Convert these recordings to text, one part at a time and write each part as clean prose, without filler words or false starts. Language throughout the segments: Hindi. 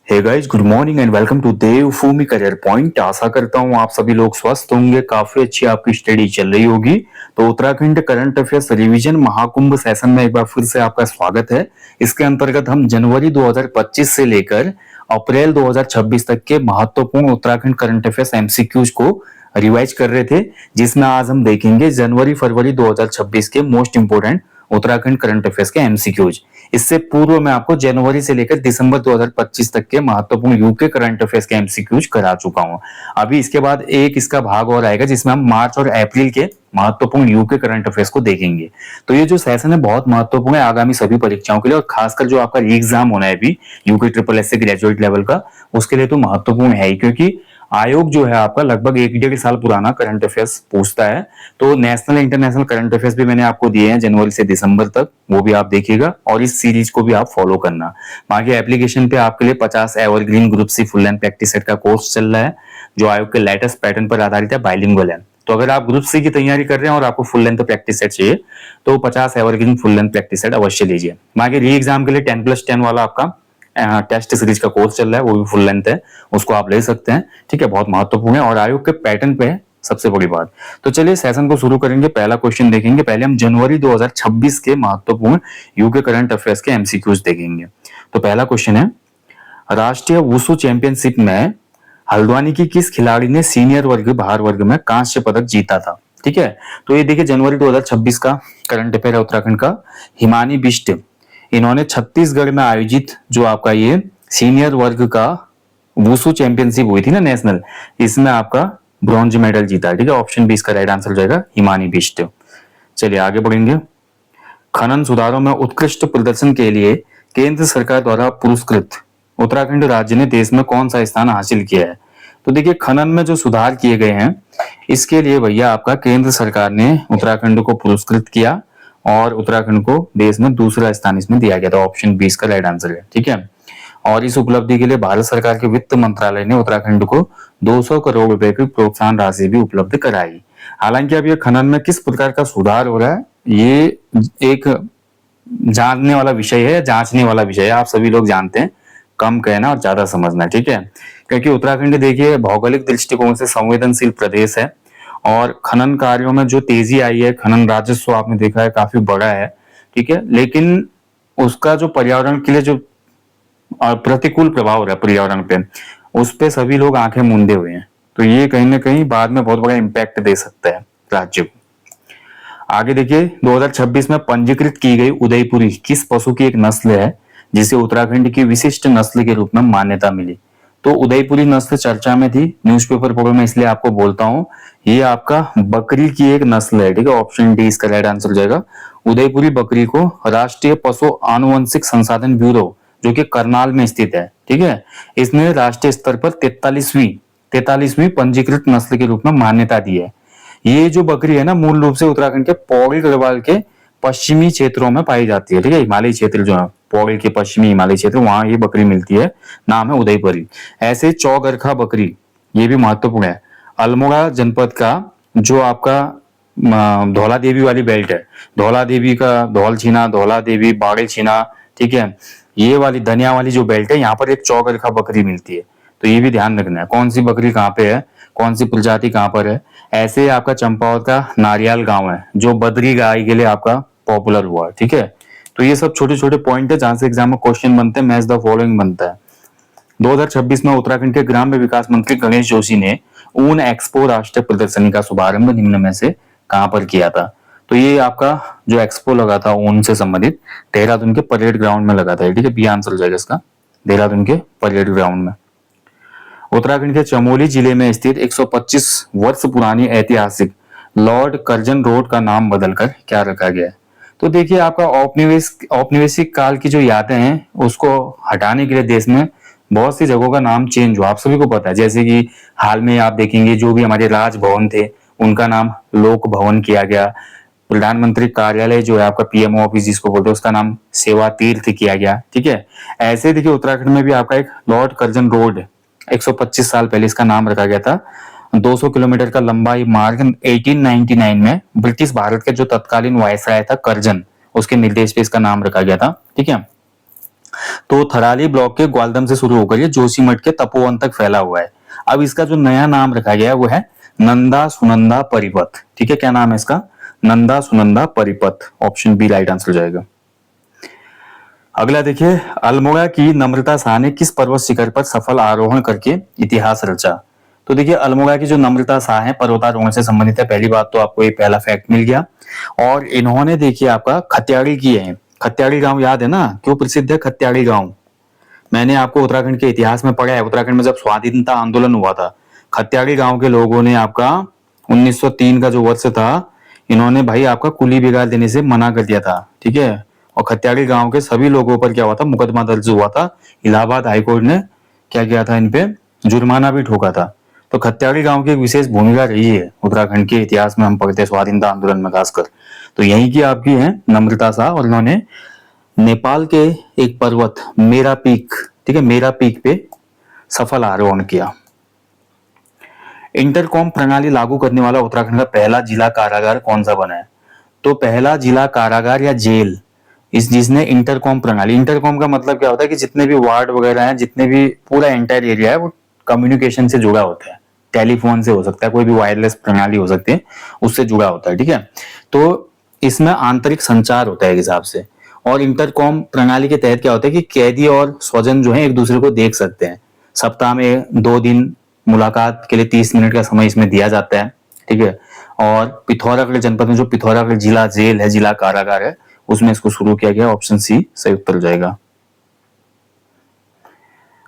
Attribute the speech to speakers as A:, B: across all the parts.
A: Hey guys, good morning and welcome to Devbhoomi career point. आशा करता हूँ आप सभी लोग स्वस्थ होंगे, काफी अच्छी आपकी स्टडी चल रही होगी। तो Uttarakhand current affairs revision Mahakumbh session में एक बार फिर से आपका स्वागत है। इसके अंतर्गत हम जनवरी 2025 से लेकर अप्रैल 2026 तक के महत्वपूर्ण उत्तराखंड करंट अफेयर्स एमसीक्यूज को रिवाइज कर रहे थे, जिसमें आज हम देखेंगे जनवरी फरवरी 2026 के most important Uttarakhand current affairs के एमसीक्यूज। इससे पूर्व मैं आपको जनवरी से लेकर दिसंबर 2025 तक के महत्वपूर्ण यूके करंट अफेयर्स के एमसीक्यूज करा चुका हूं। अभी इसके बाद एक इसका भाग और आएगा जिसमें हम मार्च और अप्रैल के महत्वपूर्ण यूके करंट अफेयर्स को देखेंगे। तो ये जो सेशन है बहुत महत्वपूर्ण है आगामी सभी परीक्षाओं के लिए, और खासकर जो आपका री एग्जाम होना है अभी यूके ट्रिपल एस से ग्रेजुएट लेवल का, उसके लिए तो महत्वपूर्ण है ही, क्योंकि आयोग जो है आपका लगभग 1 डेढ़ साल पुराना करंट अफेयर्स पूछता है। तो नेशनल इंटरनेशनल करंट अफेयर्स भी मैंने आपको दिए हैं जनवरी से दिसंबर तक, वो भी आप देखिएगा और इस सीरीज को भी आप फॉलो करना। बाकी एप्लीकेशन पे आपके लिए 50 evergreen group C full length practice set का कोर्स चल रहा है, जो आयोग के लेटेस्ट पैटर्न पर आधारित है, बाइलिंगुअल है। तो अगर आप ग्रुप सी की तैयारी कर रहे हैं और आपको फुल लेंथ प्रैक्टिस सेट चाहिए तो 50 evergreen full length practice set अवश्य लीजिए। बाकी री एग्जाम के लिए 10+10 वाला आपका टेस्ट सीरीज का कोर्स चल रहा है, वो भी फुल लेंथ है, उसको आप ले सकते हैं। ठीक है, बहुत महत्वपूर्ण है और आयोग के पैटर्न पे है सबसे बड़ी बात। तो चलिए सेशन को शुरू करेंगे। पहला क्वेश्चन देखेंगे। पहले हम जनवरी 2026 के महत्वपूर्ण यूके करंट अफेयर्स के एमसीक्यूज देखेंगे। तो पहला क्वेश्चन है, राष्ट्रीय वुशु चैंपियनशिप में हल्द्वानी की किस खिलाड़ी ने सीनियर वर्ग भार वर्ग में कांस्य पदक जीता था? ठीक है, तो ये देखिए जनवरी 2026 का करंट अफेयर है उत्तराखंड का। हिमानी बिष्ट, इन्होंने छत्तीसगढ़ में आयोजित जो आपका ये सीनियर वर्ग का वुशु चैंपियनशिप हुई थी ना नेशनल, इसमें आपका ब्रॉन्ज मेडल जीता। ठीक है, ऑप्शन बी इसका राइट आंसर हो जाएगा, हिमानी बिष्ट। चलिए आगे बढ़ेंगे। खनन सुधारों में उत्कृष्ट प्रदर्शन के लिए केंद्र सरकार द्वारा पुरस्कृत उत्तराखंड राज्य ने देश में कौन सा स्थान हासिल किया है? तो देखिए खनन में जो सुधार किए गए हैं इसके लिए भैया आपका केंद्र सरकार ने उत्तराखंड को पुरस्कृत किया और उत्तराखंड को देश में दूसरा स्थान इसमें दिया गया था। ऑप्शन 20 का राइट आंसर है। ठीक है, और इस उपलब्धि के लिए भारत सरकार के वित्त मंत्रालय ने उत्तराखंड को 200 करोड़ रुपए की प्रोत्साहन राशि भी उपलब्ध कराई। हालांकि अब ये खनन में किस प्रकार का सुधार हो रहा है ये एक जानने वाला विषय है, जांचने वाला विषय है। आप सभी लोग जानते हैं, कम कहना और ज्यादा समझना। ठीक है, क्योंकि उत्तराखंड देखिए भौगोलिक दृष्टिकोण से संवेदनशील प्रदेश है और खनन कार्यों में जो तेजी आई है, खनन राजस्व आपने देखा है काफी बड़ा है। ठीक है, लेकिन उसका जो पर्यावरण के लिए जो प्रतिकूल प्रभाव हो रहा है पर्यावरण पे, उस पे सभी लोग आंखें मूंदे हुए हैं। तो ये कहीं ना कहीं बाद में बहुत बड़ा इम्पैक्ट दे सकता है राज्य को। आगे देखिए 2026 में पंजीकृत की गई उदयपुरी किस पशु की एक नस्ल है जिसे उत्तराखंड की विशिष्ट नस्ल के रूप में मान्यता मिली? तो उदयपुरी नस्ल चर्चा में थी, न्यूज़पेपर पढ़ो, मैं इसलिए आपको बोलता हूँ ये आपका बकरी की एक नस्ल है। ठीक है, ऑप्शन डी इसका राइट आंसर हो जाएगा। उदयपुरी बकरी को राष्ट्रीय पशु आनुवंशिक संसाधन ब्यूरो जो कि करनाल में स्थित है, ठीक है, इसने राष्ट्रीय स्तर पर 43वीं पंजीकृत नस्ल के रूप में मान्यता दी है। ये जो बकरी है ना मूल रूप से उत्तराखंड के पौड़ी गढ़वाल के पश्चिमी क्षेत्रों में पाई जाती है। ठीक है, हिमालयी क्षेत्र जो है पौड़ी के पश्चिमी हिमालयी क्षेत्र, वहां ये बकरी मिलती है, नाम है उदयपुरी। ऐसे चौगरखा बकरी ये भी महत्वपूर्ण है। अल्मोड़ा जनपद का जो आपका धौला देवी वाली बेल्ट है, धौला देवी का धौल छीना, धौला देवी बाड़े छीना, ठीक है, ये वाली धनिया वाली जो बेल्ट है यहाँ पर एक चौगरखा बकरी मिलती है। तो ये भी ध्यान रखना है कौन सी बकरी कहाँ पे है, कौन सी प्रजाति कहाँ पर है। ऐसे आपका चंपावत का नारियल गांव है जो बद्री गाय के लिए आपका पॉपुलर हुआ। ठीक है, तो ये सब छोटे छोटे पॉइंट है जहां से एग्जाम में क्वेश्चन बनते हैं, मैच द फॉलोइंग बनता है। 2026 में उत्तराखंड के ग्राम्य विकास मंत्री गणेश जोशी ने ऊन एक्सपो राष्ट्रीय प्रदर्शनी का शुभारंभ निम्न में से कहां पर किया था? तो ये आपका जो एक्सपो लगा था ऊन से संबंधित देहरादून के परेड ग्राउंड में लगा था। ठीक है, बी आंसर हो जाएगा इसका, देहरादून के परेड ग्राउंड में। उत्तराखंड के चमोली जिले में स्थित 125 वर्ष पुरानी ऐतिहासिक लॉर्ड कर्जन रोड का नाम बदलकर क्या रखा गया है? तो देखिए आपका औपनिवेशिक काल की जो यादें हैं उसको हटाने के लिए देश में बहुत सी जगहों का नाम चेंज हुआ, आप सभी को पता है। जैसे कि हाल में आप देखेंगे जो भी हमारे राजभवन थे उनका नाम लोक भवन किया गया। प्रधानमंत्री कार्यालय जो है आपका पीएमओ ऑफिस जिसको बोलते हैं उसका नाम सेवा तीर्थ किया गया। ठीक है, ऐसे देखिए उत्तराखंड में भी आपका एक लॉर्ड कर्जन रोड 125 साल पहले इसका नाम रखा गया था। 200 किलोमीटर का लंबा ये मार्ग 1899 में ब्रिटिश भारत के जो तत्कालीन वायसराय था कर्जन, उसके निर्देश पे इसका नाम रखा गया था। ठीक है, तो थराली ब्लॉक के ग्वालदम से शुरू होकर ये जोशीमठ के तपोवन तक फैला हुआ है। अब इसका जो नया नाम रखा गया है वो है नंदा सुनंदा परिपथ। ठीक है, क्या नाम है इसका? नंदा सुनंदा परिपथ। ऑप्शन बी राइट आंसर हो जाएगा। अगला देखिए, अल्मोड़ा की नम्रता शाह ने किस पर्वत शिखर पर सफल आरोहण करके इतिहास रचा? तो देखिए, अल्मोड़ा की जो नम्रता शाह है पर्वतारोहण से संबंधित है। पहली बात तो आपको ये पहला फैक्ट मिल गया। और इन्होंने देखिए आपका खत्याड़ी किए हैं। खत्याड़ी गांव याद है ना, क्यों प्रसिद्ध है खत्याड़ी गांव? मैंने आपको उत्तराखंड के इतिहास में पढ़ा है। उत्तराखंड में जब स्वाधीनता आंदोलन हुआ था, खत्याड़ी गांव के लोगों ने आपका 1903 का जो वर्ष था, इन्होंने भाई आपका कुली बिगाड़ देने से मना कर दिया था। ठीक है, और खत्याड़ी गांव के सभी लोगों पर क्या हुआ था? मुकदमा दर्ज हुआ था। इलाहाबाद हाईकोर्ट ने क्या किया था? इन पे जुर्माना भी ठोका था। तो खत्याड़ी गांव की एक विशेष भूमिका रही है उत्तराखंड के इतिहास में, हम पढ़ते हैं स्वाधीनता आंदोलन में खासकर। तो यही की आपकी है नम्रता शाह, और इन्होंने नेपाल के एक पर्वत मेरा पीक, ठीक है, मेरा पीक पे सफल आरोहण किया। इंटरकॉम प्रणाली लागू करने वाला उत्तराखंड का पहला जिला कारागार कौन सा बना है? तो पहला जिला कारागार या जेल इस जिसने इंटरकॉम प्रणाली, इंटरकॉम का मतलब क्या होता है कि जितने भी वार्ड वगैरह हैं, जितने भी पूरा एंटायर एरिया है वो कम्युनिकेशन से जुड़ा होता है। टेलीफोन से हो सकता है, कोई भी वायरलेस प्रणाली हो सकती है, उससे जुड़ा होता है। ठीक है, तो इसमें आंतरिक संचार होता है एक हिसाब से। और इंटरकॉम प्रणाली के तहत क्या होता है कि कैदी और स्वजन जो है एक दूसरे को देख सकते हैं। सप्ताह में 2 दिन मुलाकात के लिए 30 मिनट का समय इसमें दिया जाता है। ठीक है, और पिथौरागढ़ जनपद में जो पिथौरागढ़ जिला जेल है, जिला कारागार है, उसमें इसको शुरू किया गया। ऑप्शन सी सही उत्तर हो जाएगा।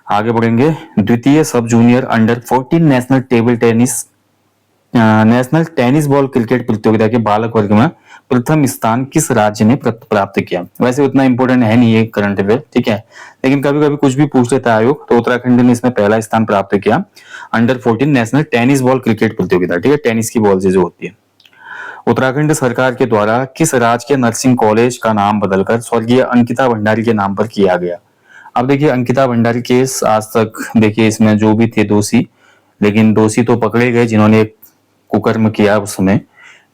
A: आगे बढ़ेंगे, द्वितीय सब junior under 14 national tennis ball cricket प्रतियोगिता के बालक वर्ग में प्रथम स्थान किस राज्य ने प्राप्त किया? वैसे उतना इंपॉर्टेंट है नहीं ये करंट अफेयर, ठीक है, लेकिन कभी कभी कुछ भी पूछ लेता है आयोग। तो उत्तराखंड ने इसमें पहला स्थान प्राप्त किया, under 14 national tennis ball cricket प्रतियोगिता। ठीक है, टेनिस की बॉल से जो होती है। उत्तराखंड सरकार के द्वारा किस राजकीय नर्सिंग कॉलेज का नाम बदलकर स्वर्गीय अंकिता भंडारी के नाम पर किया गया? अब देखिए, अंकिता भंडारी केस आज तक देखिए इसमें जो भी थे दोषी, लेकिन दोषी तो पकड़े गए जिन्होंने कुकर्म किया उस समय,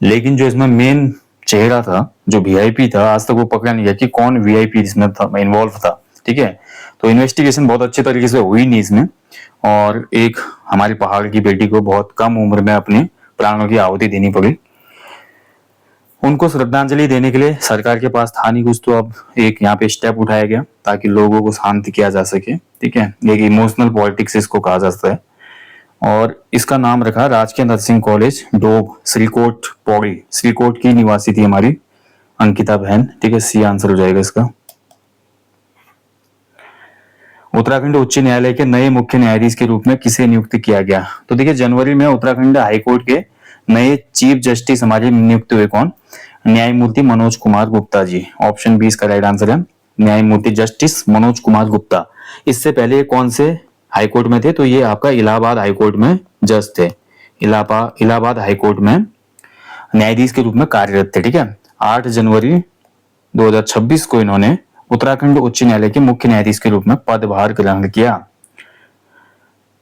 A: लेकिन जो इसमें मेन चेहरा था, जो वीआईपी था, आज तक वो पकड़ा नहीं गया कि कौन वीआईपी इसमें था, इन्वॉल्व था। ठीक है, तो इन्वेस्टिगेशन बहुत अच्छे तरीके से हुई नहीं इसमें, और एक हमारी पहाड़ की बेटी को बहुत कम उम्र में अपने प्राणों की आहुति देनी पड़ी। उनको श्रद्धांजलि देने के लिए सरकार के पास था नहीं कुछ, तो अब एक यहाँ पे स्टेप उठाया गया ताकि लोगों को शांत किया जा सके। ठीक है, एक इमोशनल पॉलिटिक्स इसको कहा जाता है, और इसका नाम रखा राजकीय नर्सिंग कॉलेज डोब, श्रीकोट पौड़ी। श्रीकोट की निवासी थी हमारी अंकिता बहन। ठीक है, सी आंसर हो जाएगा इसका। उत्तराखंड उच्च न्यायालय के नए मुख्य न्यायाधीश के रूप में किसे नियुक्त किया गया? तो देखिए, जनवरी में उत्तराखंड हाईकोर्ट के नए चीफ जस्टिस हमारे नियुक्त हुए। कौन? न्यायमूर्ति मनोज कुमार गुप्ता जी। ऑप्शन बी इसका राइट आंसर है, न्यायमूर्ति जस्टिस मनोज कुमार गुप्ता। इससे पहले कौन से हाईकोर्ट में थे? तो ये आपका इलाहाबाद हाईकोर्ट में जज थे। इलाहाबाद हाईकोर्ट में न्यायाधीश के रूप में कार्यरत थे। ठीक है, 8 जनवरी 2026 को इन्होंने उत्तराखंड उच्च न्यायालय के मुख्य न्यायाधीश के रूप में पदभार ग्रहण किया।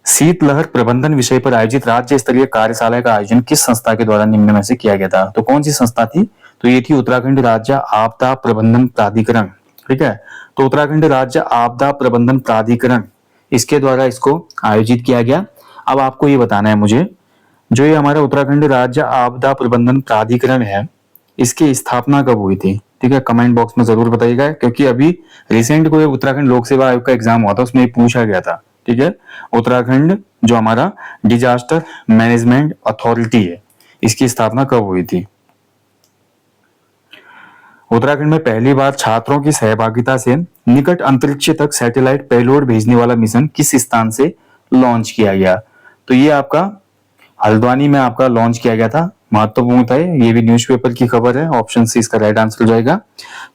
A: शीतलहर प्रबंधन विषय पर आयोजित राज्य स्तरीय कार्यशाला का आयोजन किस संस्था के द्वारा निम्न में से किया गया था? तो कौन सी संस्था थी? तो ये थी उत्तराखंड राज्य आपदा प्रबंधन प्राधिकरण। ठीक है, तो उत्तराखंड राज्य आपदा प्रबंधन प्राधिकरण, इसके द्वारा इसको आयोजित किया गया। अब आपको ये बताना है मुझे, जो ये हमारा उत्तराखंड राज्य आपदा प्रबंधन प्राधिकरण है, इसकी स्थापना कब हुई थी? ठीक है, कमेंट बॉक्स में जरूर बताइएगा, क्योंकि अभी रिसेंट को उत्तराखंड लोक सेवा आयोग का एग्जाम हुआ था, उसमें पूछा गया था। ठीक है, उत्तराखंड जो हमारा डिजास्टर मैनेजमेंट अथॉरिटी है, इसकी स्थापना कब हुई थी? उत्तराखंड में पहली बार छात्रों की सहभागिता से निकट अंतरिक्ष तक सैटेलाइट पेलोड भेजने वाला मिशन किस स्थान से लॉन्च किया गया? तो ये आपका हल्द्वानी में आपका लॉन्च किया गया था। महत्वपूर्ण था ये भी, न्यूज़पेपर की खबर है। ऑप्शन सी इसका राइट आंसर हो जाएगा।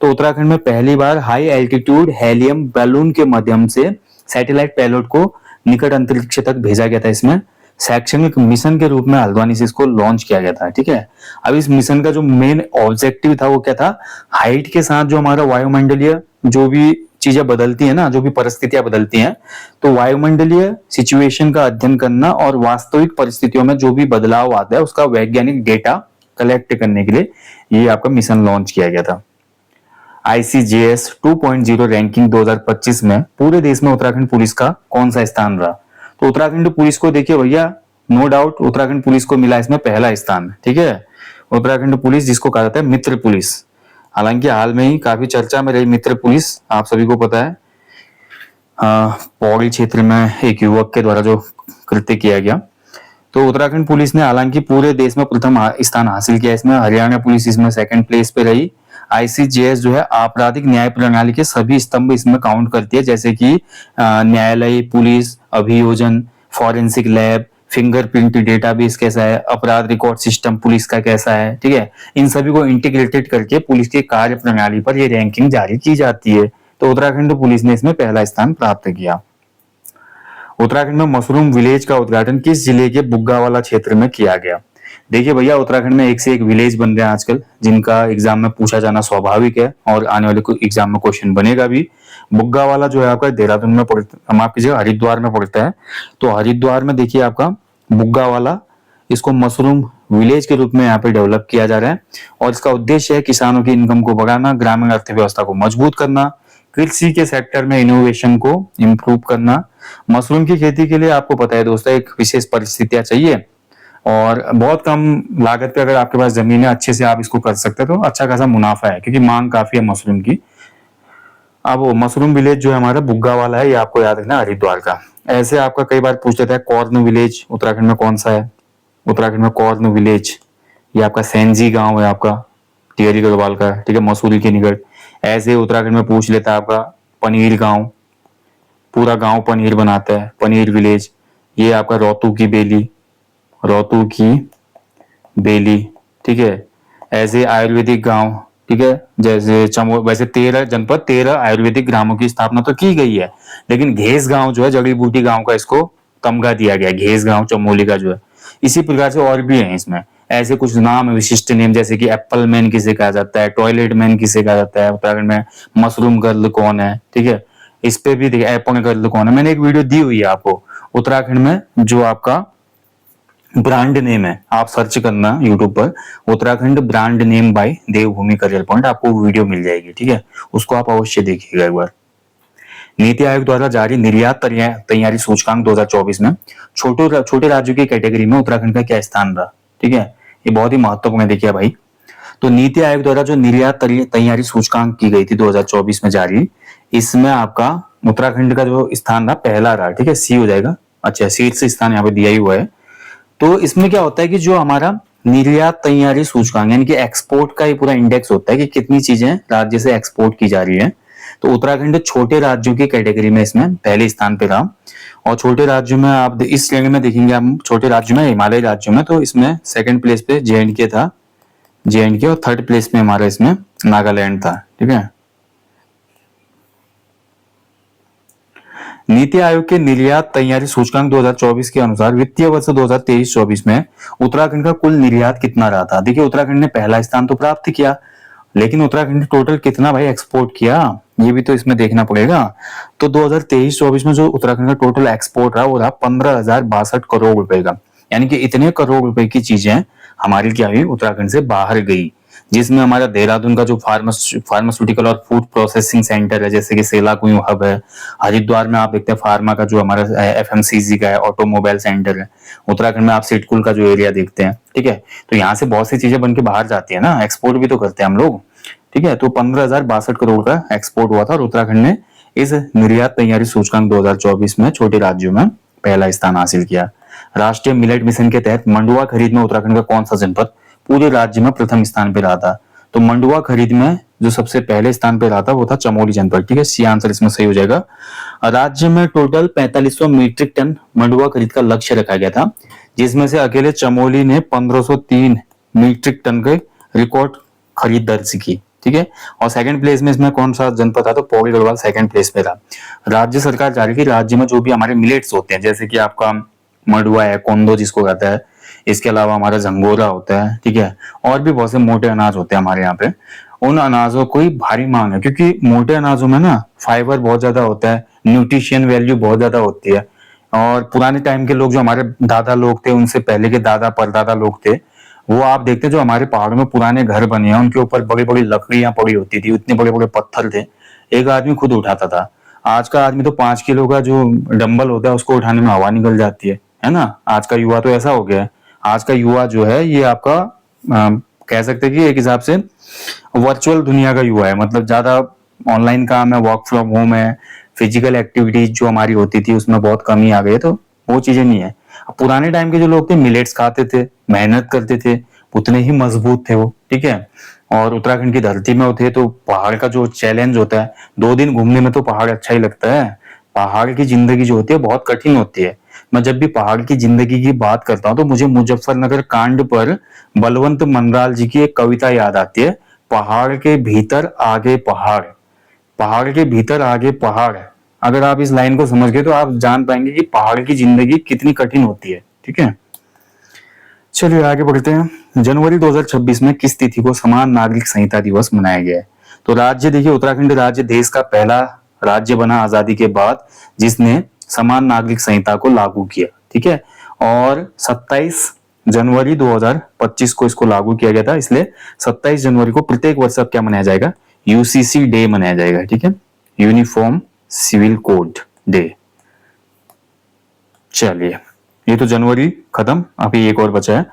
A: तो उत्तराखंड में पहली बार हाई एल्टीट्यूड हेलियम बैलून के माध्यम से सैटेलाइट पेलोड को निकट अंतरिक्ष तक भेजा गया था। इसमें शैक्षणिक मिशन के रूप में हल्द्वानी से इसको लॉन्च किया गया था। ठीक है, अब इस मिशन का जो मेन ऑब्जेक्टिव था वो क्या था? हाइट के साथ जो हमारा वायुमंडलीय जो भी चीजें बदलती है ना, जो भी परिस्थितियां बदलती हैं, तो वायुमंडलीय सिचुएशन का अध्ययन करना और वास्तविक परिस्थितियों में जो भी बदलाव आता है उसका वैज्ञानिक डेटा कलेक्ट करने के लिए ये आपका मिशन लॉन्च किया गया था। ICJS 2.0 रैंकिंग 2025 में पूरे देश में उत्तराखंड पुलिस का कौन सा स्थान रहा? तो उत्तराखंड पुलिस को देखिए भैया, नो डाउट उत्तराखंड पुलिस को मिला इसमें पहला स्थान। ठीक है, उत्तराखंड पुलिस जिसको कहा जाता है मित्र पुलिस, हालांकि हाल में ही काफी चर्चा में रही मित्र पुलिस, आप सभी को पता है पौड़ी क्षेत्र में एक युवक के द्वारा जो कृत्य किया गया। तो उत्तराखंड पुलिस ने हालांकि पूरे देश में प्रथम स्थान हासिल किया इसमें, हरियाणा पुलिस इसमें सेकंड प्लेस पे रही। ICJS जो है आपराधिक न्याय प्रणाली के सभी स्तंभ इसमें काउंट करती है, जैसे कि न्यायालय, पुलिस, अभियोजन, फॉरेंसिक लैब, फिंगरप्रिंट डेटाबेस कैसा है, अपराध रिकॉर्ड सिस्टम पुलिस का कैसा है। ठीक है, इन सभी को इंटीग्रेटेड करके पुलिस की कार्य प्रणाली पर ये रैंकिंग जारी की जाती है। तो उत्तराखंड पुलिस ने इसमें पहला स्थान प्राप्त किया। उत्तराखंड में मशरूम विलेज का उद्घाटन किस जिले के बुग्गावाला क्षेत्र में किया गया? देखिए भैया, उत्तराखंड में एक से एक विलेज बन रहे हैं आजकल, जिनका एग्जाम में पूछा जाना स्वाभाविक है और आने वाले एग्जाम में क्वेश्चन बनेगा भी। बुग्गावाला जो है आपका देहरादून में पड़ता, माफ कीजिएगा हरिद्वार में पड़ता है। तो हरिद्वार में देखिए आपका बुग्गावाला, इसको मशरूम विलेज के रूप में यहाँ पे डेवलप किया जा रहा है और इसका उद्देश्य है किसानों की इनकम को बढ़ाना, ग्रामीण अर्थव्यवस्था को मजबूत करना, कृषि के सेक्टर में इनोवेशन को इम्प्रूव करना। मशरूम की खेती के लिए आपको पता है दोस्तों एक विशेष परिस्थितियां चाहिए और बहुत कम लागत पे अगर आपके पास जमीन है अच्छे से आप इसको कर सकते हैं तो अच्छा खासा मुनाफा है, क्योंकि मांग काफी है मशरूम की। अब वो मशरूम विलेज जो है हमारा बुग्गा वाला है, ये आपको याद रखना हरिद्वार का। ऐसे आपका कई बार पूछ लेता है कॉर्न विलेज उत्तराखंड में कौन सा है? उत्तराखंड में कॉर्न विलेज ये आपका सैंजी गांव है आपका, टिहरी गढ़वाल का। ठीक है, मसूरी के निकट। ऐसे उत्तराखंड में पूछ लेता है आपका पनीर गांव, पूरा गांव पनीर बनाता है, पनीर विलेज। ये आपका रोहतू की बेली, रोहतू की बेली। ठीक है, ऐसे आयुर्वेदिक गांव। ठीक है, जैसे वैसे 13 जनपद 13 आयुर्वेदिक ग्रामों की स्थापना तो की गई है, लेकिन घेस गांव जो है जड़ी बूटी गांव का इसको तमगा दिया गया, घेस गांव चमोली का जो है। इसी प्रकार से और भी है इसमें ऐसे कुछ नाम, विशिष्ट नेम, जैसे कि एप्पल मैन किसे कहा जाता है, टॉयलेट मैन किसे कहा जाता है उत्तराखंड में, मशरूम गर्ल कौन है। ठीक है, इस पे भी देखिए एप्पल गर्ल कौन है, मैंने एक वीडियो दी हुई है आपको। उत्तराखंड में जो आपका ब्रांड नेम है, आप सर्च करना यूट्यूब पर Uttarakhand brand name by Devbhoomi career point, आपको वीडियो मिल जाएगी। ठीक है, उसको आप अवश्य देखिएगा एक बार। नीति आयोग द्वारा जारी निर्यात तैयारी सूचकांक 2024 में छोटे राज्यों की कैटेगरी में उत्तराखंड का क्या स्थान रहा? ठीक है, ये बहुत ही महत्वपूर्ण है देखिए भाई। तो नीति आयोग द्वारा जो निर्यात तैयारी सूचकांक की गई थी 2024 में जारी, इसमें आपका उत्तराखंड का जो स्थान रहा पहला रहा। ठीक है, सी हो जाएगा। अच्छा, शीर्ष स्थान यहाँ पे दिया ही हुआ है। तो इसमें क्या होता है कि जो हमारा निर्यात तैयारी सूचकांक यानी कि एक्सपोर्ट का ही पूरा इंडेक्स होता है कि कितनी चीजें राज्य से एक्सपोर्ट की जा रही है। तो उत्तराखंड छोटे राज्यों की कैटेगरी में इसमें पहले स्थान पे रहा। और छोटे राज्यों में आप इस श्रेणी में देखेंगे, हम छोटे राज्यों में हिमालय राज्यों में, तो इसमें सेकंड प्लेस पे JNK था, JNK, और थर्ड प्लेस पे हमारा इसमें नागालैंड था। ठीक है, नीति आयोग के निर्यात तैयारी सूचकांक 2024 के अनुसार वित्तीय वर्ष 2023-24 में उत्तराखंड का कुल निर्यात कितना रहा था? देखिए उत्तराखंड ने पहला स्थान तो प्राप्त किया, लेकिन उत्तराखंड ने टोटल कितना भाई एक्सपोर्ट किया, ये भी तो इसमें देखना पड़ेगा। तो 2023-24 में जो उत्तराखंड का टोटल एक्सपोर्ट रहा वो रहा 15,062 करोड़ रुपए का, यानी कि इतने करोड़ रुपए की चीजें हमारी क्या हुई, उत्तराखंड से बाहर गई। जिसमें हमारा देहरादून का जो फार्मास्यूटिकल और फूड प्रोसेसिंग सेंटर है, जैसे कि सेलाकुई हब है। हरिद्वार में आप देखते हैं फार्मा का जो हमारा FMCG का है, ऑटोमोबाइल सेंटर है। उत्तराखंड में आप सिडकुल का जो एरिया देखते हैं। ठीक है, तो यहाँ से बहुत सी चीजें बन के बाहर जाती है ना, एक्सपोर्ट भी तो करते हैं हम लोग। ठीक है, तो 15,062 करोड़ का एक्सपोर्ट हुआ था और उत्तराखंड ने इस निर्यात तैयारी सूचकांक 2024 में छोटे राज्यों में पहला स्थान हासिल किया। राष्ट्रीय मिलेट मिशन के तहत मंडुआ खरीद में उत्तराखंड का कौन सा जनपद पूरे राज्य में प्रथम स्थान पे रहा था? तो मंडुआ खरीद में जो सबसे पहले स्थान पे रहा था वो था चमोली जनपद। ठीक है, सी आंसर इसमें सही हो जाएगा। राज्य में टोटल 4500 मीट्रिक टन मंडुआ खरीद का लक्ष्य रखा गया था, जिसमें से अकेले चमोली ने 1503 मीट्रिक टन के रिकॉर्ड खरीद दर्ज की। ठीक है, और सेकंड प्लेस में इसमें कौन सा जनपद था? तो पौड़ी गढ़वाल सेकंड प्लेस पे था। राज्य सरकार चाह रही थी राज्य में जो भी हमारे मिलेट्स होते हैं, जैसे कि आपका मंडुआ है, कोंदो जिसको कहता है, इसके अलावा हमारा झंगोरा होता है। ठीक है, और भी बहुत से मोटे अनाज होते हैं हमारे यहाँ पे, उन अनाजों को ही भारी मांग है, क्योंकि मोटे अनाजों में ना फाइबर बहुत ज्यादा होता है, न्यूट्रिशियन वैल्यू बहुत ज्यादा होती है। और पुराने टाइम के लोग जो हमारे दादा लोग थे, उनसे पहले के दादा परदादा लोग थे, वो आप देखते हैं जो हमारे पहाड़ों में पुराने घर बने हैं उनके ऊपर बड़ी बड़ी लकड़ियां पड़ी होती थी, इतने बड़े बड़े पत्थर थे, एक आदमी खुद उठाता था। आज का आदमी तो 5 किलो का जो डंबल होता है उसको उठाने में हवा निकल जाती है ना। आज का युवा तो ऐसा हो गया है। आज का युवा जो है ये आपका कह सकते हैं कि एक हिसाब से वर्चुअल दुनिया का युवा है, मतलब ज्यादा ऑनलाइन काम है, वर्क फ्रॉम होम है, फिजिकल एक्टिविटीज जो हमारी होती थी उसमें बहुत कमी आ गई है, तो वो चीजें नहीं है। अब पुराने टाइम के जो लोग थे मिलेट्स खाते थे, मेहनत करते थे, उतने ही मजबूत थे वो, ठीक है। और उत्तराखंड की धरती में थे तो पहाड़ का जो चैलेंज होता है, 2 दिन घूमने में तो पहाड़ अच्छा ही लगता है। पहाड़ की जिंदगी जो होती है बहुत कठिन होती है। मैं जब भी पहाड़ की जिंदगी की बात करता हूँ तो मुझे मुजफ्फरनगर कांड पर बलवंत मनराल जी की एक कविता याद आती है, पहाड़ के भीतर आगे पहाड़, पहाड़ के भीतर आगे पहाड़। अगर आप इस लाइन को समझ गए तो आप जान पाएंगे कि पहाड़ की जिंदगी कितनी कठिन होती है, ठीक है। चलिए आगे बढ़ते हैं। जनवरी 2026 में किस तिथि को समान नागरिक संहिता दिवस मनाया गया है? तो राज्य देखिए, उत्तराखंड राज्य देश का पहला राज्य बना आजादी के बाद जिसने समान नागरिक संहिता को लागू किया, ठीक है। और 27 जनवरी 2025 को इसको लागू किया गया था, इसलिए 27 जनवरी को प्रत्येक वर्ष अब क्या मनाया जाएगा? यूसीसी डे मनाया जाएगा, ठीक है, यूनिफॉर्म सिविल कोड डे। चलिए, ये तो जनवरी खत्म, अभी एक और बचा है।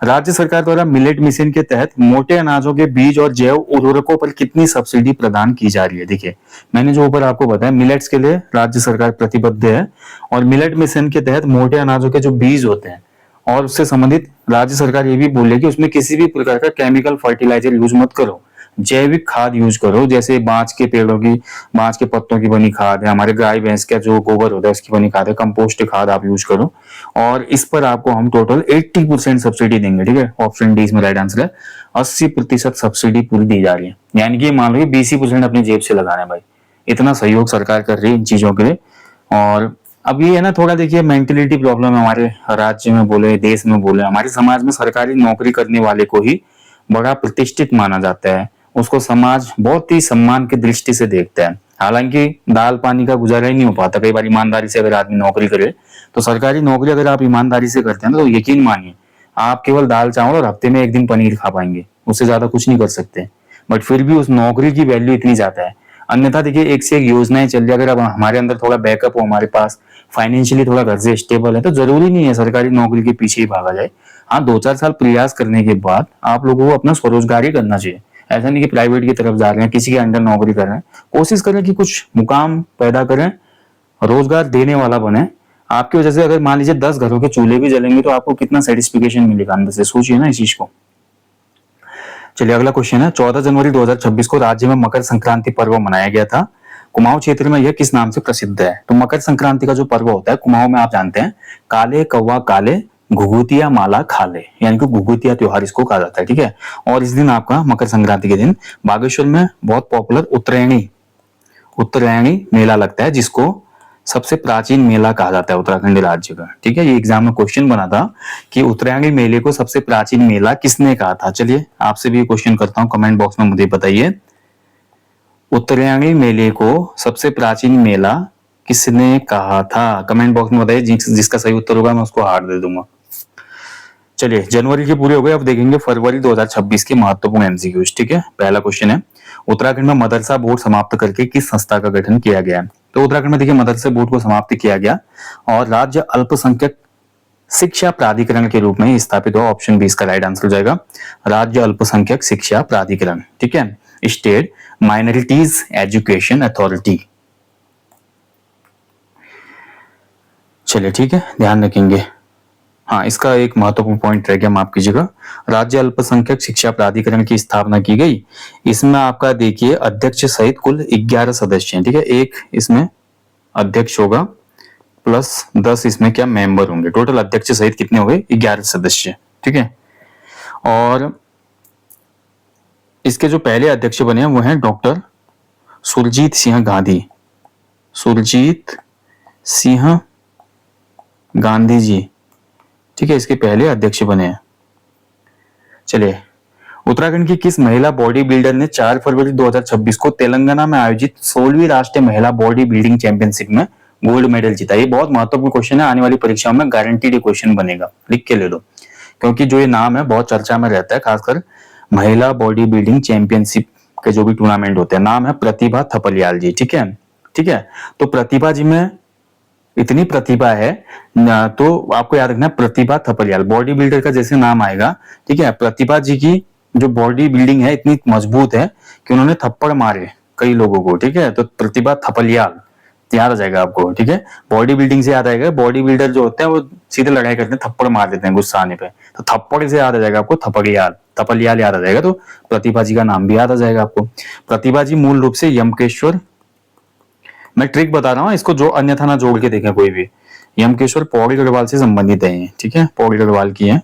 A: राज्य सरकार द्वारा मिलेट मिशन के तहत मोटे अनाजों के बीज और जैव उर्वरकों पर कितनी सब्सिडी प्रदान की जा रही है? देखिए, मैंने जो ऊपर आपको बताया, मिलेट्स के लिए राज्य सरकार प्रतिबद्ध है, और मिलेट मिशन के तहत मोटे अनाजों के जो बीज होते हैं और उससे संबंधित राज्य सरकार ये भी बोले कि उसमें किसी भी प्रकार का केमिकल फर्टिलाइजर यूज मत करो, जैविक खाद यूज करो, जैसे बांस के पेड़ों की, बांस के पत्तों की बनी खाद है, हमारे गाय भैंस का जो गोबर होता है उसकी बनी खाद है, कंपोस्ट खाद आप यूज करो। और इस पर आपको हम टोटल 80% सब्सिडी देंगे, ठीक है। ऑप्शन डी इसमें राइट आंसर है, 80% सब्सिडी पूरी दी जा रही है, यानी कि मान लो 20% अपनी जेब से लगाना है भाई। इतना सहयोग सरकार कर रही है इन चीजों के लिए। और अब ये है ना, थोड़ा देखिए मेंटेलिटी प्रॉब्लम है हमारे राज्य में बोले, देश में बोले, हमारे समाज में सरकारी नौकरी करने वाले को ही बड़ा प्रतिष्ठित माना जाता है, उसको समाज बहुत ही सम्मान की दृष्टि से देखता है। हालांकि दाल पानी का गुजारा ही नहीं हो पाता कई बार ईमानदारी से अगर आदमी नौकरी करे, तो सरकारी नौकरी अगर आप ईमानदारी से करते हैं ना, तो यकीन मानिए आप केवल दाल चावल और हफ्ते में एक दिन पनीर खा पाएंगे, उससे ज्यादा कुछ नहीं कर सकते। बट फिर भी उस नौकरी की वैल्यू इतनी ज्यादा है। अन्यथा देखिए, एक से एक योजनाएं चल रही है, अगर अब हमारे अंदर थोड़ा बैकअप हो, हमारे पास फाइनेंशियली थोड़ा घर से स्टेबल है, तो जरूरी नहीं है सरकारी नौकरी के पीछे ही भागा जाए। हाँ, 2-4 साल प्रयास करने के बाद आप लोगों को अपना स्वरोजगार ही करना चाहिए। ऐसा नहीं कि प्राइवेट की तरफ जा रहे हैं, किसी के अंडर नौकरी कर रहे हैं। कोशिश करें कि कुछ मुकाम पैदा करें, रोजगार देने वाला बने। आपकी वजह से अगर मान लीजिए 10 घरों के चूल्हे भी जलेंगे तो आपको कितना सेटिस्फिकेशन मिलेगा अंदर से, सोचिए ना इस चीज को। चलिए अगला क्वेश्चन है, 14 जनवरी 2026 को राज्य में मकर संक्रांति पर्व मनाया गया था। कुमाऊं क्षेत्र में यह किस नाम से प्रसिद्ध है? तो मकर संक्रांति का जो पर्व होता है कुमाऊं में, आप जानते हैं, काले कौवा काले घुघुतिया माला खाले, यानी कि घुघुतिया त्योहार इसको कहा जाता है, ठीक है। और इस दिन आपका मकर संक्रांति के दिन बागेश्वर में बहुत पॉपुलर उत्तरायणी मेला लगता है, जिसको सबसे प्राचीन मेला कहा जाता है उत्तराखंड राज्य का, ठीक है। ये एग्जाम में क्वेश्चन बना था कि उत्तरायणी मेले को सबसे प्राचीन मेला किसने कहा था। चलिए आपसे भी क्वेश्चन करता हूं, कमेंट बॉक्स में मुझे बताइए, उत्तरायणी मेले को सबसे प्राचीन मेला किसने कहा था? कमेंट बॉक्स में बताइए, जिसका सही उत्तर होगा मैं उसको हार दे दूंगा। चलिए जनवरी के पूरे हो गए, अब देखेंगे फरवरी 2026 के महत्वपूर्ण एमसीक्यूज, ठीक है। पहला क्वेश्चन है, उत्तराखंड में मदरसा बोर्ड समाप्त करके किस संस्था का गठन किया गया है? तो उत्तराखंड में देखिए मदरसा बोर्ड को समाप्त किया गया और राज्य अल्पसंख्यक शिक्षा प्राधिकरण के रूप में स्थापित हुआ। ऑप्शन बी इसका राइट आंसर हो जाएगा, राज्य अल्पसंख्यक शिक्षा प्राधिकरण, ठीक है, स्टेट माइनॉरिटीज एजुकेशन अथॉरिटी। चलिए ठीक है, ध्यान रखेंगे। हाँ, इसका एक महत्वपूर्ण पॉइंट रह गया, माफ कीजिएगा। राज्य अल्पसंख्यक शिक्षा प्राधिकरण की स्थापना की गई। इसमें आपका देखिए अध्यक्ष सहित कुल 11 सदस्य हैं, ठीक है। एक इसमें अध्यक्ष होगा प्लस 10 इसमें क्या मेंबर होंगे, टोटल अध्यक्ष सहित कितने हो गए? 11 सदस्य, ठीक है। और इसके जो पहले अध्यक्ष बने हैं वो हैं डॉक्टर सुरजीत सिंह गांधी, सुरजीत सिंह गांधी जी, ठीक है, इसके पहले अध्यक्ष बने हैं। चलिए, उत्तराखंड की किस महिला बॉडी बिल्डर ने 4 फरवरी 2026 को तेलंगाना में आयोजित 16वीं राष्ट्रीय महिला बॉडी बिल्डिंग चैंपियनशिप में गोल्ड मेडल जीता? ये बहुत महत्वपूर्ण क्वेश्चन है, आने वाली परीक्षाओं में गारंटीड क्वेश्चन बनेगा, लिख के ले लो। क्योंकि जो ये नाम है बहुत चर्चा में रहता है, खासकर महिला बॉडी बिल्डिंग चैंपियनशिप के जो भी टूर्नामेंट होते हैं। नाम है प्रतिभा थपलियाल जी, ठीक है। ठीक है, तो प्रतिभा जी में इतनी प्रतिभा है तो आपको याद रखना प्रतिभा थपलियाल, बॉडी बिल्डर का जैसे नाम आएगा, ठीक है। प्रतिभा जी की जो बॉडी बिल्डिंग है इतनी मजबूत है कि उन्होंने थप्पड़ मारे कई लोगों को, ठीक है। तो प्रतिभा थपलियाल याद आ जाएगा आपको, ठीक है। बॉडी बिल्डिंग से याद आएगा, बॉडी बिल्डर जो होते हैं वो सीधे लड़ाई करते हैं, थप्पड़ मार देते हैं गुस्सा आने पे, तो थप्पड़ से याद आ जाएगा आपको थपलियाल, थपलियाल याद आ जाएगा, तो प्रतिभा जी का नाम भी याद आ जाएगा आपको। प्रतिभा जी मूल रूप से यमकेश्वर, मैं ट्रिक बता रहा हूँ इसको, जो अन्यथा ना जोड़ के देखें कोई भी, यमकेश्वर पौड़ी गढ़वाल से संबंधित है ये, ठीक है, पौड़ी गढ़वाल की है,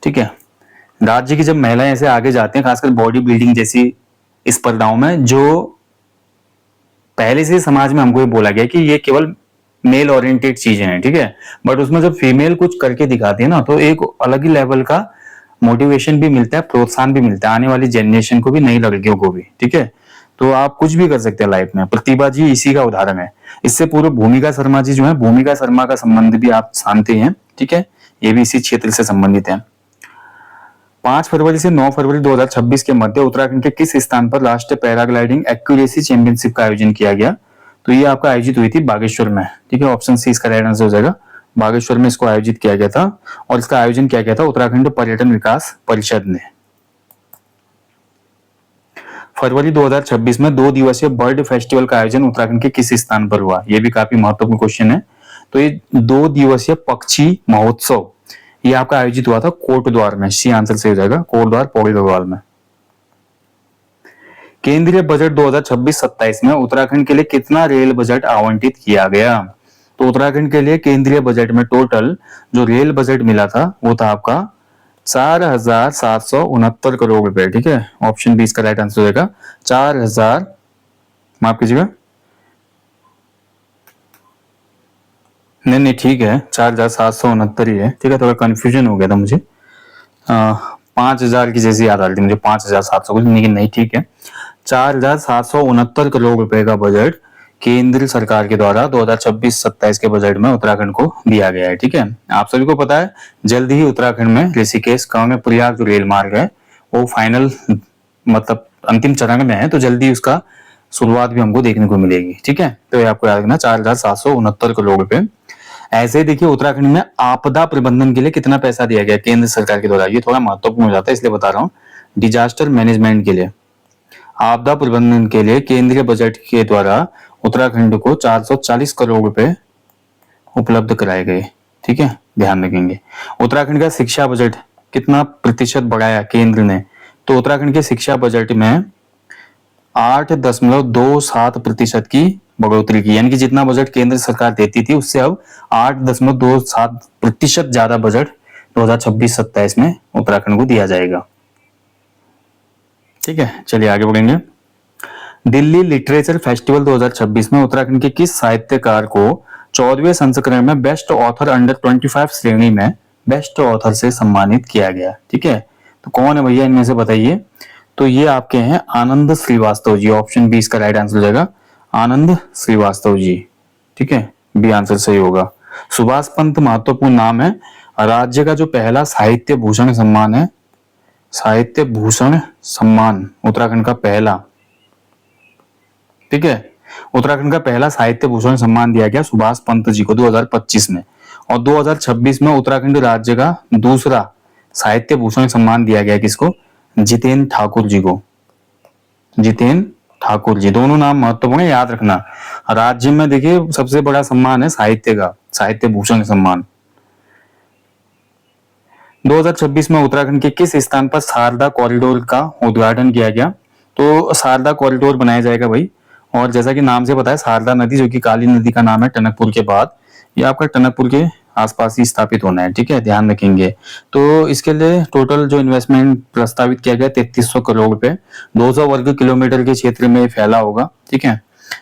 A: ठीक है। राज्य की जब महिलाएं ऐसे आगे जाते हैं खासकर बॉडी बिल्डिंग जैसी स्पर्धाओं में, जो पहले से समाज में हमको ये बोला गया कि ये केवल मेल ओरिएंटेड चीजें हैं, ठीक है, बट उसमें जब फीमेल कुछ करके दिखाती है ना तो एक अलग ही लेवल का मोटिवेशन भी मिलता है, प्रोत्साहन भी मिलता है आने वाली जनरेशन को भी, नई लड़कियों को भी, ठीक है। तो आप कुछ भी कर सकते हैं लाइफ में, प्रतिभा जी इसी का उदाहरण है। इससे पूर्व भूमिका शर्मा जी जो है, भूमिका शर्मा का संबंध भी आप जानते हैं, ठीक है, ये भी इसी क्षेत्र से संबंधित है। 5 फरवरी से 9 फरवरी 2026 के मध्य उत्तराखंड के किस स्थान पर राष्ट्रीय पैराग्लाइडिंग एक्यूरेसी चैंपियनशिप का आयोजन किया गया? तो ये आपका आयोजित हुई थी बागेश्वर में, ठीक है। ऑप्शन सी इसका राइट आंसर हो जाएगा, बागेश्वर में इसको आयोजित किया गया था, और इसका आयोजन किया गया था उत्तराखंड पर्यटन विकास परिषद ने। फरवरी 2026 में 2 दिवसीय बर्ड फेस्टिवल का आयोजन उत्तराखंड के किस स्थान पर हुआ? ये भी काफी महत्वपूर्ण क्वेश्चन है। तो ये 2 दिवसीय पक्षी महोत्सव ये आपका आयोजित हुआ था कोटद्वार में, सी आंसर से हो जाएगा, कोटद्वार पौड़ी गढ़वाल में। केंद्रीय बजट 2026-27 में उत्तराखंड के लिए कितना रेल बजट आवंटित किया गया? तो उत्तराखंड के लिए केंद्रीय बजट में टोटल जो रेल बजट मिला था वो था आपका 4,769 करोड़ रुपए, ठीक है। ऑप्शन बी इसका राइट आंसर हो जाएगा, 4,000, माफ कीजिएगा, नहीं ठीक है, 4,769 ही है, ठीक है, थोड़ा कंफ्यूजन हो गया था मुझे, 5,000 की जैसी याद आ रही थी मुझे, 5,700 कुछ, लेकिन नहीं, ठीक है। 4,769 करोड़ रुपए का बजट केंद्र सरकार के द्वारा 2026-27 के बजट में उत्तराखंड को दिया गया है, ठीक है। आप सभी को पता है जल्द ही उत्तराखंड में ऋषिकेश कर्णप्रयाग जो रेल मार्ग है वो फाइनल मतलब अंतिम चरण में है, तो जल्दी उसका शुरुआत भी हमको देखने को मिलेगी, ठीक है। तो ये आपको याद रखना, 4,769 करोड़ रुपए। ऐसे ही देखिए उत्तराखंड में आपदा प्रबंधन के लिए कितना पैसा दिया गया केंद्र सरकार के द्वारा, ये थोड़ा महत्वपूर्ण हो जाता है इसलिए बता रहा हूँ। डिजास्टर मैनेजमेंट के लिए, आपदा प्रबंधन के लिए केंद्रीय बजट के द्वारा उत्तराखंड को 440 करोड़ रुपए उपलब्ध कराए गए, ठीक है, ध्यान रखेंगे। उत्तराखंड का शिक्षा बजट कितना प्रतिशत बढ़ाया केंद्र ने? तो उत्तराखंड के शिक्षा बजट में 8.27% की बढ़ोतरी की, यानी कि जितना बजट केंद्र सरकार देती थी उससे अब 8.27% ज्यादा बजट 2026-27 में उत्तराखंड को दिया जाएगा, ठीक है। चलिए आगे बढ़ेंगे। दिल्ली लिटरेचर फेस्टिवल 2026 में उत्तराखंड के किस साहित्यकार को 14वें संस्करण में बेस्ट ऑथर अंडर 25 श्रेणी में बेस्ट ऑथर से सम्मानित किया गया, ठीक है। तो कौन है भैया इनमें से बताइए? तो ये आपके हैं आनंद श्रीवास्तव जी, ऑप्शन बी इसका राइट आंसर हो जाएगा, आनंद श्रीवास्तव जी, ठीक है, बी आंसर सही होगा। सुभाष पंत महत्वपूर्ण नाम है, राज्य का जो पहला साहित्य भूषण सम्मान है, साहित्य भूषण सम्मान उत्तराखंड का पहला, ठीक है, उत्तराखंड का पहला साहित्य भूषण सम्मान दिया गया सुभाष पंत जी को 2025 में, और 2026 में उत्तराखंड राज्य का दूसरा साहित्य भूषण सम्मान दिया गया किसको? जितेंद्र ठाकुर जी को, जितेंद्र ठाकुर जी, दोनों नाम महत्वपूर्ण है, याद रखना। राज्य में देखिए सबसे बड़ा सम्मान है साहित्य का, साहित्य भूषण सम्मान। 2026 में उत्तराखंड के किस स्थान पर शारदा कॉरिडोर का उद्घाटन किया गया? तो शारदा कॉरिडोर बनाया जाएगा भाई, और जैसा कि नाम से पता है शारदा नदी जो कि काली नदी का नाम है टनकपुर के बाद, ये आपका टनकपुर के आसपास ही स्थापित होना है, ठीक है, ध्यान रखेंगे। तो इसके लिए टोटल जो इन्वेस्टमेंट प्रस्तावित किया गया 3300 करोड़ रुपए, 200 वर्ग किलोमीटर के क्षेत्र में फैला होगा, ठीक है।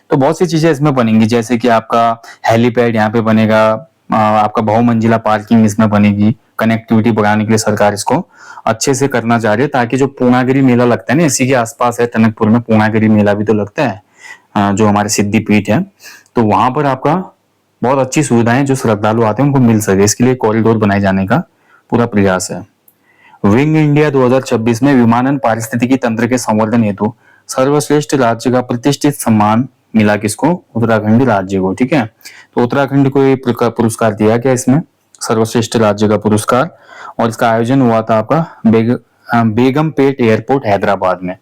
A: तो बहुत सी चीजें इसमें बनेंगी, जैसे कि आपका हेलीपैड यहाँ पे बनेगा, आपका बहुमंजिला पार्किंग इसमें बनेगी, कनेक्टिविटी बढ़ाने के लिए सरकार इसको अच्छे से करना चाह रही है, ताकि जो पूर्णागिरी मेला लगता है ना इसी के आसपास है टनकपुर में, पूर्णागिरी मेला भी तो लगता है जो हमारे सिद्धि पीठ है, तो वहां पर आपका बहुत अच्छी सुविधाएं जो श्रद्धालु आते हैं उनको मिल सके, इसके लिए कॉरिडोर बनाए जाने का पूरा प्रयास है। विंग इंडिया 2026 में विमानन पारिस्थितिकी तंत्र के संवर्धन हेतु सर्वश्रेष्ठ राज्य का प्रतिष्ठित सम्मान मिला किसको? उत्तराखंड राज्य को। ठीक है, तो उत्तराखंड को ये पुरस्कार दिया गया इसमें, सर्वश्रेष्ठ राज्य का पुरस्कार, और इसका आयोजन हुआ था आपका बेगमपेट एयरपोर्ट हैदराबाद में।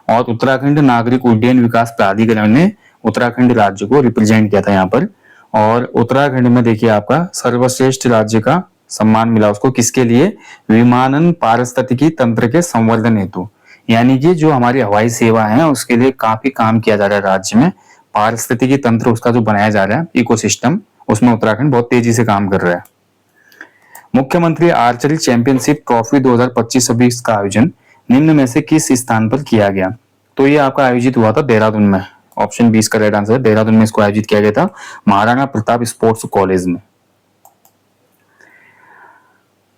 A: और उत्तराखंड नागरिक उड्डयन विकास प्राधिकरण ने उत्तराखंड राज्य को रिप्रेजेंट किया था यहाँ पर। और उत्तराखंड में देखिए आपका सर्वश्रेष्ठ राज्य का सम्मान मिला उसको, किसके लिए? विमानन पारिस्थितिकी तंत्र के संवर्धन हेतु, यानी कि जो हमारी हवाई सेवा है उसके लिए काफी काम किया जा रहा है राज्य में। पारिस्थितिकी तंत्र उसका जो बनाया जा रहा है इकोसिस्टम, उसमें उत्तराखंड बहुत तेजी से काम कर रहा है। मुख्यमंत्री आर्चरी चैंपियनशिप ट्रॉफी 2025-26 का आयोजन निम्न में से किस स्थान पर किया गया? तो ये आपका आयोजित हुआ था देहरादून में। ऑप्शन 20 का राइट आंसर है, देहरादून में इसको आयोजित किया गया था, महाराणा प्रताप स्पोर्ट्स कॉलेज में।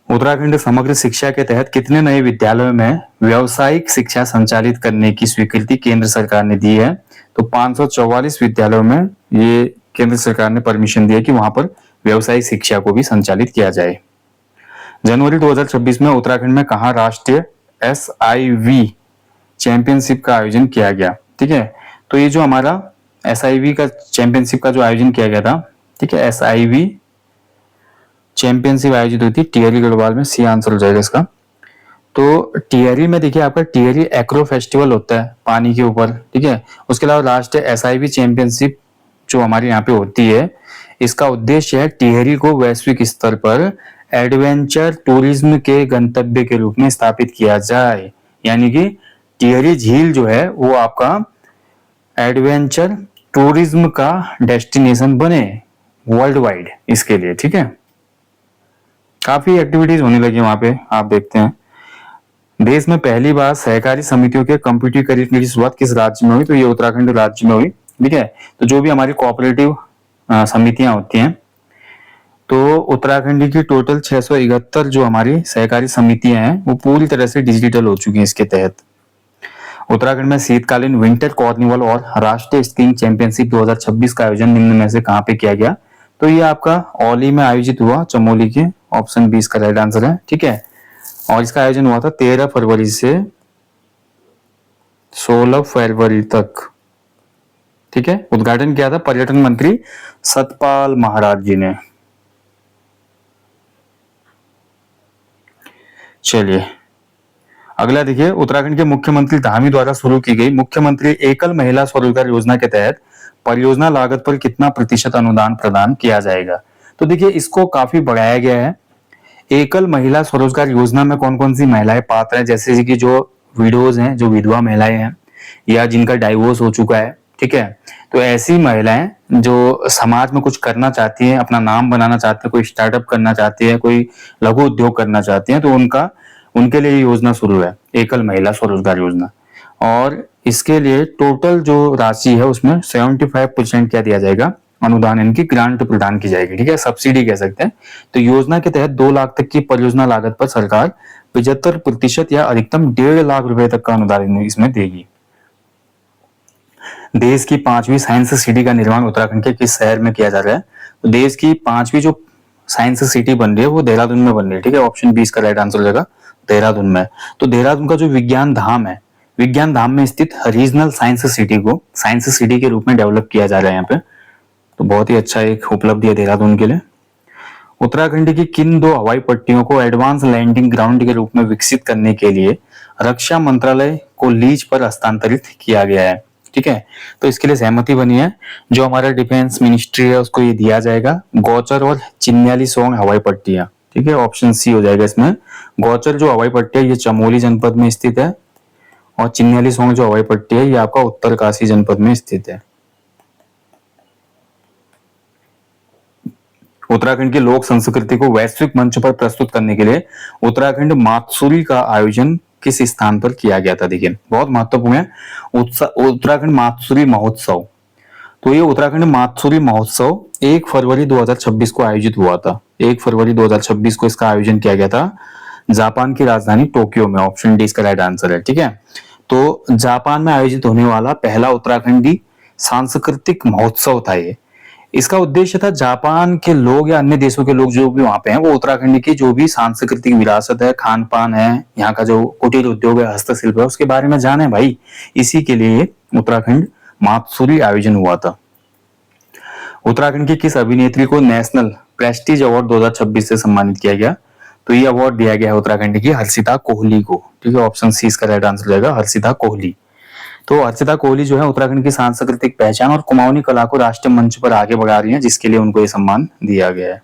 A: उत्तराखंड समग्र शिक्षा के तहत कितने नए विद्यालयों में व्यावसायिक शिक्षा संचालित करने की स्वीकृति केंद्र सरकार ने दी है? तो 544 विद्यालयों में ये केंद्र सरकार ने परमिशन दी है कि वहां पर व्यावसायिक शिक्षा को भी संचालित किया जाए। जनवरी 2026 में उत्तराखंड में कहां राष्ट्रीय SIV चैंपियनशिप का आयोजन किया गया? ठीक है, तो ये जो हमारा SIV का चैंपियनशिप का जो आयोजन किया गया था, ठीक है, SIV चैंपियनशिप आयोजित हुई थी टिहरी गढ़वाल में, सी आंसर हो जाएगा इसका। तो टिहरी में देखिए आपका टिहरी एक्रो फेस्टिवल होता है पानी के ऊपर, ठीक है। उसके अलावा राष्ट्रीय SIV चैंपियनशिप जो हमारे यहाँ पे होती है, इसका उद्देश्य है टिहरी को वैश्विक स्तर पर एडवेंचर टूरिज्म के गंतव्य के रूप में स्थापित किया जाए, यानी कि टिहरी झील जो है वो आपका एडवेंचर टूरिज्म का डेस्टिनेशन बने वर्ल्ड वाइड, इसके लिए। ठीक है, काफी एक्टिविटीज होने लगी वहां पे, आप देखते हैं। देश में पहली बार सहकारी समितियों के कंप्यूटरीकरण की शुरुआत किस राज्य में हुई? तो ये उत्तराखंड राज्य में हुई। ठीक है, तो जो भी हमारी कोऑपरेटिव समितियां होती हैं, तो उत्तराखंड की टोटल 671 जो हमारी सहकारी समितियां हैं वो पूरी तरह से डिजिटल हो चुकी हैं इसके तहत। उत्तराखंड में शीतकालीन विंटर कार्निवल और राष्ट्रीय स्कीइंग चैंपियनशिप 2026 का आयोजन निम्न में से कहां पे किया गया? तो ये आपका औली में आयोजित हुआ, चमोली के। ऑप्शन 20 का राइट आंसर है। ठीक है, और इसका आयोजन हुआ था 13 फरवरी से 16 फरवरी तक। ठीक है, उद्घाटन किया था पर्यटन मंत्री सतपाल महाराज जी ने। चलिए अगला देखिए, उत्तराखंड के मुख्यमंत्री धामी द्वारा शुरू की गई मुख्यमंत्री एकल महिला स्वरोजगार योजना के तहत परियोजना लागत पर कितना प्रतिशत अनुदान प्रदान किया जाएगा? तो देखिए इसको काफी बढ़ाया गया है। एकल महिला स्वरोजगार योजना में कौन कौन सी महिलाएं पात्र हैं? जैसे कि जो विडोज हैं, जो विधवा महिलाएं हैं, या जिनका डाइवोर्स हो चुका है। ठीक है, तो ऐसी महिलाएं जो समाज में कुछ करना चाहती हैं, अपना नाम बनाना चाहती हैं, कोई स्टार्टअप करना चाहती है, कोई लघु उद्योग करना चाहती हैं, तो उनके लिए योजना शुरू है, एकल महिला स्वरोजगार योजना। और इसके लिए टोटल जो राशि है उसमें 75% क्या दिया जाएगा? अनुदान, इनकी ग्रांट प्रदान की जाएगी। ठीक है, सब्सिडी कह सकते हैं। तो योजना के तहत 2 लाख तक की परियोजना लागत पर सरकार 75% या अधिकतम 1.5 लाख रुपए तक का अनुदान इसमें देगी। देश की 5वीं साइंस सिटी का निर्माण उत्तराखंड के किस शहर में किया जा रहा है? तो देश की 5वीं जो साइंस सिटी बन रही है वो देहरादून में बन रही है। ठीक है, ऑप्शन 20 का राइट आंसर हो जाएगा, देहरादून में। तो देहरादून का जो विज्ञान धाम है, विज्ञान धाम में स्थित रीजनल साइंस सिटी को साइंस सिटी के रूप में डेवलप किया जा रहा है यहाँ पे। तो बहुत ही अच्छा एक उपलब्धि है देहरादून के लिए। उत्तराखंड की किन 2 हवाई पट्टियों को एडवांस लैंडिंग ग्राउंड के रूप में विकसित करने के लिए रक्षा मंत्रालय को लीज पर हस्तांतरित किया गया है? ठीक है, तो इसके लिए सहमति बनी है। जो हमारा डिफेंस मिनिस्ट्री है उसको ये दिया जाएगा, गौचर और चिन्यालीसोंग हवाई पट्टियां। ठीक है, ऑप्शन सी हो जाएगा इसमें। गौचर जो हवाई पट्टी है ये चमोली जनपद में स्थित है, और चिन्यालीसोंग जो हवाई पट्टी है ये आपका उत्तरकाशी जनपद में स्थित है। उत्तराखंड की लोक संस्कृति को वैश्विक मंच पर प्रस्तुत करने के लिए उत्तराखंड मात्सुरी का आयोजन किस स्थान पर किया गया था? देखिए बहुत महत्वपूर्ण है, उत्तराखंड मात्सुरी महोत्सव। तो ये उत्तराखंड मात्सुरी महोत्सव 1 फरवरी 2026 को आयोजित हुआ था। 1 फरवरी 2026 को इसका आयोजन किया गया था जापान की राजधानी टोक्यो में। ऑप्शन डी इसका राइट आंसर है। ठीक है, तो जापान में आयोजित होने वाला पहला उत्तराखंडी सांस्कृतिक महोत्सव था ये। इसका उद्देश्य था जापान के लोग या अन्य देशों के लोग जो भी वहां पे हैं, वो उत्तराखंड की जो भी सांस्कृतिक विरासत है, खान पान है, यहाँ का जो कुटीर उद्योग है, हस्तशिल्प है, उसके बारे में जाने भाई। इसी के लिए उत्तराखंड महोत्सवी आयोजन हुआ था। उत्तराखंड की किस अभिनेत्री को नेशनल प्रेस्टीज अवार्ड 2026 से सम्मानित किया गया? तो ये अवार्ड दिया गया है उत्तराखंड की हर्षिता कोहली को। ठीक है, ऑप्शन सी इसका राइट आंसर रहेगा, हर्षिता कोहली। तो हर्षिता कोहली जो है उत्तराखंड की सांस्कृतिक पहचान और कुमाऊनी कला को राष्ट्रीय मंच पर आगे बढ़ा रही हैं, जिसके लिए उनको ये सम्मान दिया गया है।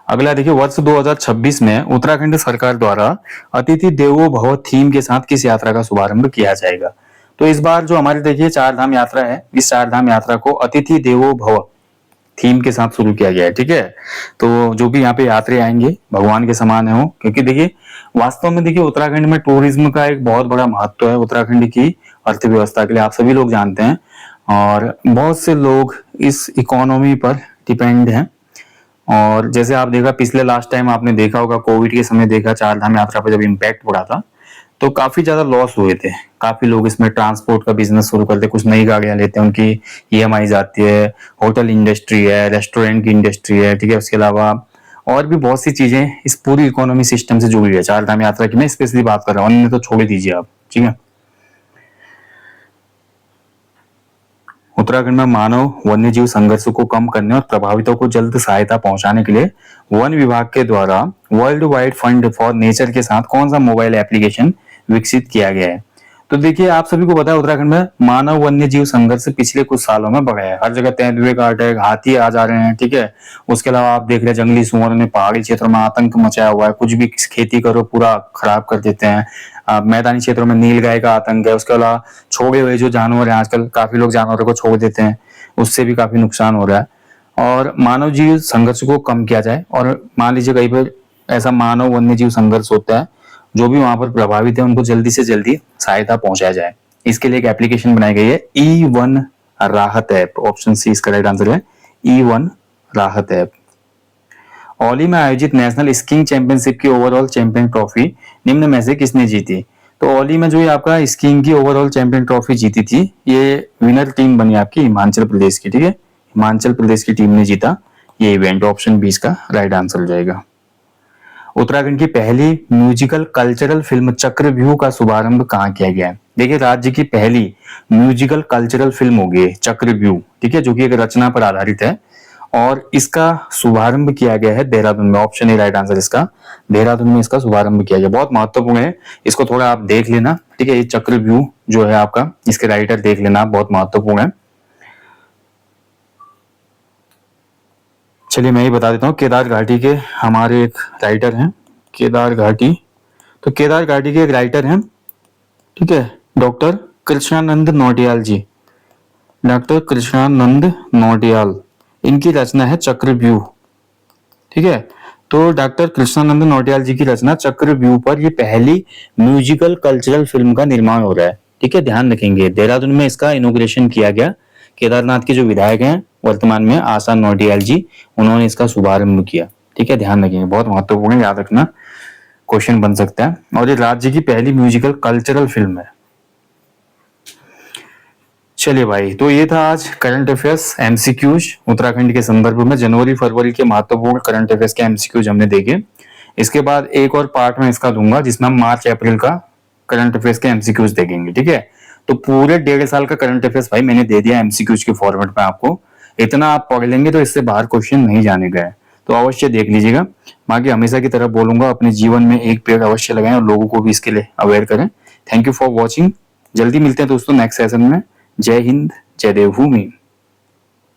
A: अगला देखिए, वर्ष 2026 में उत्तराखंड सरकार द्वारा अतिथि देवो भव थीम के साथ किस यात्रा का शुभारंभ किया जाएगा? तो इस बार जो हमारी देखिए चार धाम यात्रा है, इस चार धाम यात्रा को अतिथि देवो भव थीम के साथ शुरू किया गया है। ठीक है, तो जो भी यहाँ पे यात्री आएंगे भगवान के समान है वो, क्योंकि देखिए वास्तव में देखिए उत्तराखंड में टूरिज्म का एक बहुत बड़ा महत्व है उत्तराखंड की अर्थव्यवस्था के लिए, आप सभी लोग जानते हैं, और बहुत से लोग इस इकोनॉमी पर डिपेंड हैं। और जैसे आप देखा पिछले लास्ट टाइम आपने देखा होगा, कोविड के समय देखा चार धाम यात्रा पर जब इम्पैक्ट पड़ा था तो काफी ज्यादा लॉस हुए थे। काफी लोग इसमें ट्रांसपोर्ट का बिजनेस शुरू करते, कुछ नई गाड़ियां लेते हैं, उनकी ईएमआई जाती है, होटल इंडस्ट्री है, रेस्टोरेंट की इंडस्ट्री है। ठीक है, उसके अलावा और भी बहुत सी चीजें इस पूरी इकोनॉमी सिस्टम से जुड़ी है। चार धाम यात्रा की मैं स्पेशली बात कर रहा हूँ, अन्य तो छोड़ दीजिए आप। ठीक है, उत्तराखंड में मानव वन्य जीव संघर्ष को कम करने और प्रभावितों को जल्द सहायता पहुंचाने के लिए वन विभाग के द्वारा world wide fund for nature के साथ कौन सा मोबाइल एप्लीकेशन विकसित किया गया है? तो देखिए आप सभी को पता है उत्तराखंड में मानव वन्य जीव संघर्ष पिछले कुछ सालों में बढ़ा है। हर जगह तेंदुए का अटैक, हाथी आ जा रहे हैं। ठीक है, उसके अलावा आप देख रहे हैं जंगली सुअर ने पहाड़ी क्षेत्रों में आतंक मचाया हुआ है, कुछ भी खेती करो पूरा खराब कर देते हैं। मैदानी क्षेत्रों में नीलगाय का आतंक है। उसके अलावा छोड़े हुए जो जानवर हैं, आजकल काफी लोग जानवरों को छोड़ देते हैं, उससे भी काफी नुकसान हो रहा है। और मानव जीव संघर्ष को कम किया जाए, और मान लीजिए कहीं पर ऐसा मानव वन्य जीव संघर्ष होता है, जो भी वहां पर प्रभावित है उनको जल्दी से जल्दी सहायता पहुंचाया जाए, इसके लिए एक एप्लीकेशन बनाई गई है, E1 राहत ऐप। ऑप्शन सी इसका राइट आंसर है, E1 राहत ऐप। ओली में आयोजित नेशनल स्कीइंग चैंपियनशिप की ओवरऑल चैंपियन ट्रॉफी निम्न में से किसने जीती? तो ओली में जो ये आपका स्कीइंग की ओवरऑल चैंपियन ट्रॉफी जीती थी, ये विनर टीम बनी आपकी हिमाचल प्रदेश की। ठीक है, हिमाचल प्रदेश की टीम ने जीता ये इवेंट। ऑप्शन बी इसका राइट आंसर हो जाएगा। उत्तराखंड की पहली म्यूजिकल कल्चरल फिल्म चक्रव्यूह का शुभारंभ कहाँ किया गया है? देखिए राज्य की पहली म्यूजिकल कल्चरल फिल्म होगी चक्रव्यूह। ठीक है, जो कि एक रचना पर आधारित है, और इसका शुभारंभ किया गया है देहरादून में। ऑप्शन ए राइट आंसर इसका, देहरादून में इसका शुभारंभ किया गया। बहुत महत्वपूर्ण है, इसको थोड़ा आप देख लेना। ठीक है, ये चक्रव्यूह जो है आपका, इसके राइटर देख लेना, बहुत महत्वपूर्ण है। चलिए मैं ही बता देता हूँ, केदार घाटी के हमारे एक राइटर हैं, केदार घाटी। तो केदार घाटी के एक राइटर हैं, ठीक है, डॉक्टर कृष्णानंद नौटियाल जी, डॉक्टर कृष्णानंद नौटियाल, इनकी रचना है चक्रव्यूह। ठीक है, तो डॉक्टर कृष्णानंद नौटियाल जी की रचना चक्रव्यूह पर ये पहली म्यूजिकल कल्चरल फिल्म का निर्माण हो रहा है। ठीक है, ध्यान रखेंगे देहरादून में इसका इनॉग्रेशन किया गया। केदारनाथ के जो विधायक हैं वर्तमान में आशा नौटियाल जी, उन्होंने इसका शुभारंभ किया। ठीक है, ध्यान रखेंगे, बहुत महत्वपूर्ण है, याद रखना, क्वेश्चन बन सकता है। और ये राज्य की पहली म्यूजिकल कल्चरल फिल्म है। चलिए भाई, तो ये था आज करंट अफेयर्स एमसीक्यूज उत्तराखंड के संदर्भ में। जनवरी फरवरी के महत्वपूर्ण करंट अफेयर्स के एमसीक्यूज हमने देखे। इसके बाद एक और पार्ट में इसका दूंगा जिसमें हम मार्च अप्रैल का करंट अफेयर्स के एमसीक्यूज देखेंगे। ठीक है, तो पूरे 1.5 साल का करंट अफेयर्स भाई मैंने दे दिया एमसीक्यूज के फॉर्मेट में आपको। इतना आप पढ़ लेंगे तो इससे बाहर क्वेश्चन नहीं जाने गए, तो अवश्य देख लीजिएगा। बाकी हमेशा की तरह बोलूंगा, अपने जीवन में एक पेड़ अवश्य लगाएं और लोगों को भी इसके लिए अवेयर करें। Thank you for watching. जल्दी मिलते हैं दोस्तों नेक्स्ट सेशन में। जय हिंद, जय देवभूमि।